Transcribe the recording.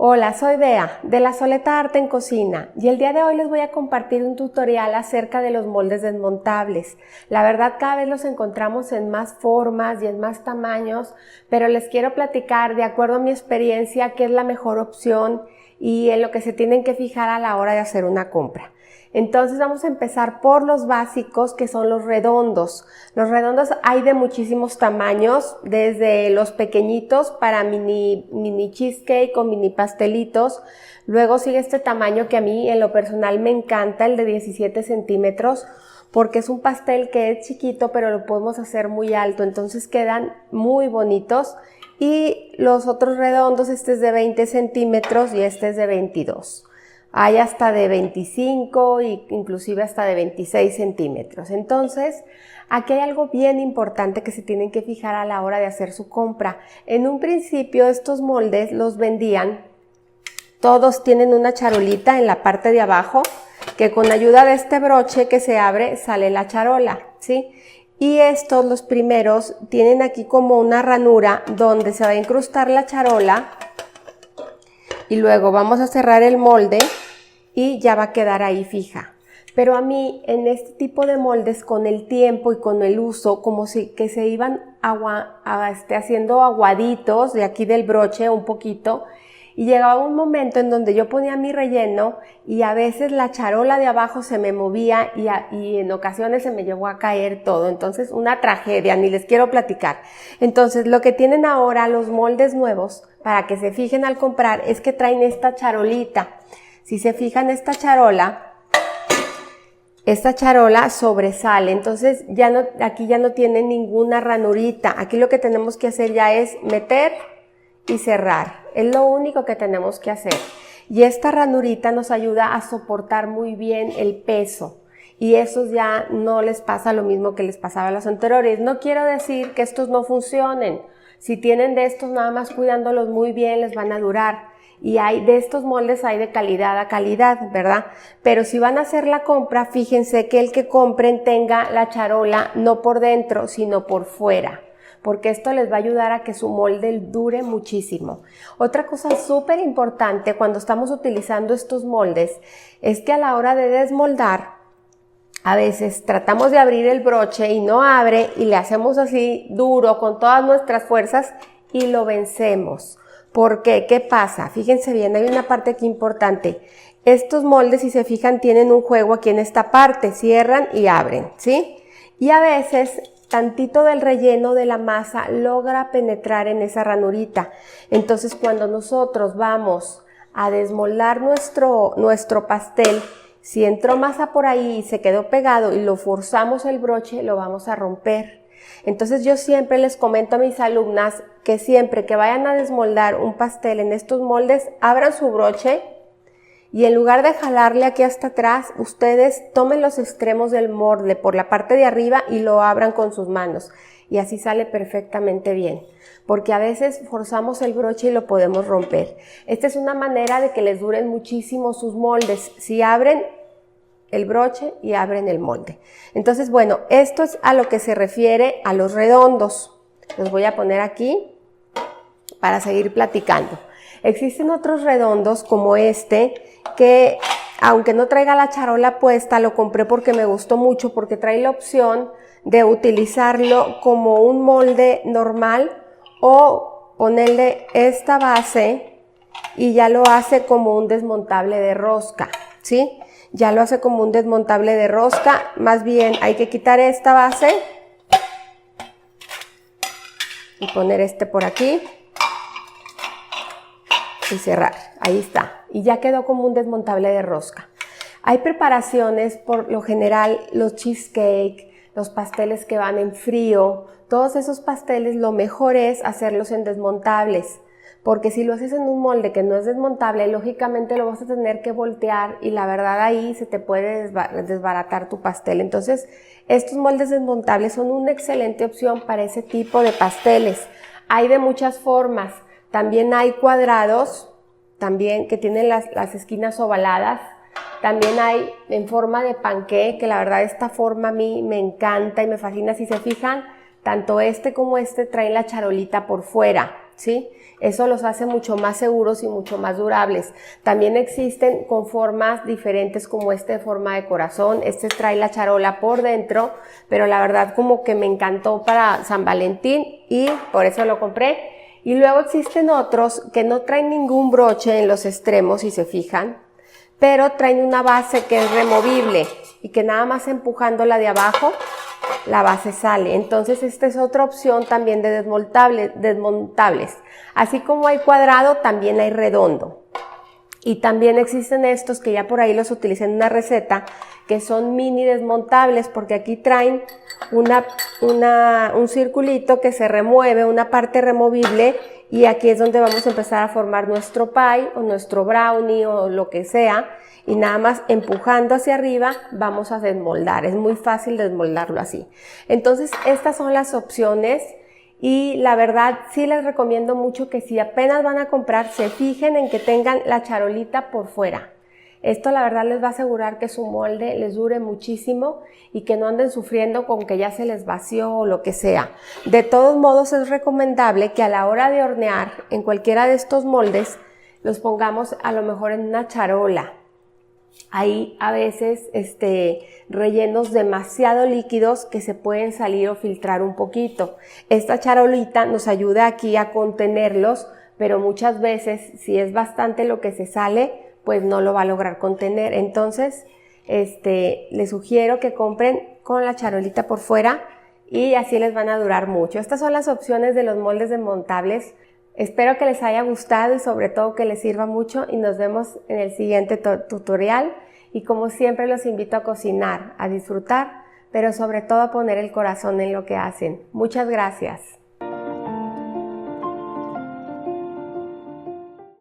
Hola, soy Bea, de La Soleta Arte en Cocina, y el día de hoy les voy a compartir un tutorial acerca de los moldes desmontables. La verdad, cada vez los encontramos en más formas y en más tamaños, pero les quiero platicar, de acuerdo a mi experiencia, qué es la mejor opción y en lo que se tienen que fijar a la hora de hacer una compra. Entonces vamos a empezar por los básicos, que son los redondos. Los redondos hay de muchísimos tamaños, desde los pequeñitos para mini cheesecake o mini pastelitos. Luego sigue este tamaño que a mí en lo personal me encanta, el de 17 centímetros, porque es un pastel que es chiquito pero lo podemos hacer muy alto, entonces quedan muy bonitos. Y los otros redondos, este es de 20 centímetros y este es de 22. Hay hasta de 25 e inclusive hasta de 26 centímetros. Entonces, aquí hay algo bien importante que se tienen que fijar a la hora de hacer su compra. En un principio estos moldes los vendían, todos tienen una charolita en la parte de abajo, que con ayuda de este broche que se abre sale la charola, ¿sí? Y estos, los primeros, tienen aquí como una ranura donde se va a incrustar la charola. Y luego vamos a cerrar el molde y ya va a quedar ahí fija. Pero a mí en este tipo de moldes, con el tiempo y con el uso, como si que se iban haciendo aguaditos de aquí del broche un poquito, y llegaba un momento en donde yo ponía mi relleno y a veces la charola de abajo se me movía y en ocasiones se me llegó a caer todo. Entonces, una tragedia, ni les quiero platicar. Entonces, lo que tienen ahora los moldes nuevos, para que se fijen al comprar, es que traen esta charolita. Si se fijan, esta charola sobresale, entonces aquí ya no tiene ninguna ranurita. Aquí lo que tenemos que hacer ya es meter y cerrar, es lo único que tenemos que hacer. Y esta ranurita nos ayuda a soportar muy bien el peso, y esos ya no les pasa lo mismo que les pasaba a los anteriores. No quiero decir que estos no funcionen. Si tienen de estos, nada más cuidándolos muy bien, les van a durar. Y de estos moldes hay de calidad a calidad, ¿verdad? Pero si van a hacer la compra, fíjense que el que compren tenga la charola no por dentro, sino por fuera, porque esto les va a ayudar a que su molde dure muchísimo. Otra cosa súper importante cuando estamos utilizando estos moldes es que a la hora de desmoldar, a veces tratamos de abrir el broche y no abre y le hacemos así duro con todas nuestras fuerzas y lo vencemos. ¿Por qué? ¿Qué pasa? Fíjense bien, hay una parte aquí importante. Estos moldes, si se fijan, tienen un juego aquí en esta parte, cierran y abren, ¿sí? Y a veces tantito del relleno de la masa logra penetrar en esa ranurita. Entonces, cuando nosotros vamos a desmoldar nuestro pastel, si entró masa por ahí y se quedó pegado y lo forzamos el broche, lo vamos a romper. Entonces yo siempre les comento a mis alumnas que siempre que vayan a desmoldar un pastel en estos moldes, abran su broche y en lugar de jalarle aquí hasta atrás, ustedes tomen los extremos del molde por la parte de arriba y lo abran con sus manos. Y así sale perfectamente bien, porque a veces forzamos el broche y lo podemos romper. Esta es una manera de que les duren muchísimo sus moldes, si abren el broche y abren el molde. Entonces, bueno, esto es a lo que se refiere a los redondos. Los voy a poner aquí para seguir platicando. Existen otros redondos como este, que aunque no traiga la charola puesta, lo compré porque me gustó mucho, porque trae la opción de utilizarlo como un molde normal o ponerle esta base y ya lo hace como un desmontable de rosca, ¿sí? Ya lo hace como un desmontable de rosca. Más bien hay que quitar esta base y poner este por aquí y cerrar. Ahí está. Y ya quedó como un desmontable de rosca. Hay preparaciones, por lo general, los cheesecake, los pasteles que van en frío, todos esos pasteles lo mejor es hacerlos en desmontables. Porque si lo haces en un molde que no es desmontable, lógicamente lo vas a tener que voltear y la verdad ahí se te puede desbaratar tu pastel. Entonces, estos moldes desmontables son una excelente opción para ese tipo de pasteles. Hay de muchas formas. También hay cuadrados, también que tienen las esquinas ovaladas. También hay en forma de panqué, que la verdad esta forma a mí me encanta y me fascina. Si se fijan, tanto este como este traen la charolita por fuera. ¿sí? Eso los hace mucho más seguros y mucho más durables. También existen con formas diferentes como este de forma de corazón. Este trae la charola por dentro, pero la verdad como que me encantó para San Valentín y por eso lo compré. Y luego existen otros que no traen ningún broche en los extremos, si se fijan, pero traen una base que es removible y que nada más empujándola de abajo, la base sale. Entonces esta es otra opción también de desmontables. Así como hay cuadrado, también hay redondo. Y también existen estos que ya por ahí los utilicé en una receta, que son mini desmontables, porque aquí traen un circulito que se remueve, una parte removible, y aquí es donde vamos a empezar a formar nuestro pie o nuestro brownie o lo que sea, y nada más empujando hacia arriba vamos a desmoldar. Es muy fácil desmoldarlo así. Entonces estas son las opciones. Y la verdad sí les recomiendo mucho que si apenas van a comprar, se fijen en que tengan la charolita por fuera. Esto la verdad les va a asegurar que su molde les dure muchísimo y que no anden sufriendo con que ya se les vació o lo que sea. De todos modos es recomendable que a la hora de hornear en cualquiera de estos moldes los pongamos a lo mejor en una charola. Hay a veces rellenos demasiado líquidos que se pueden salir o filtrar un poquito. Esta charolita nos ayuda aquí a contenerlos, pero muchas veces si es bastante lo que se sale, pues no lo va a lograr contener. Entonces, les sugiero que compren con la charolita por fuera y así les van a durar mucho. Estas son las opciones de los moldes desmontables. Espero que les haya gustado y sobre todo que les sirva mucho y nos vemos en el siguiente tutorial. Y como siempre los invito a cocinar, a disfrutar, pero sobre todo a poner el corazón en lo que hacen. Muchas gracias.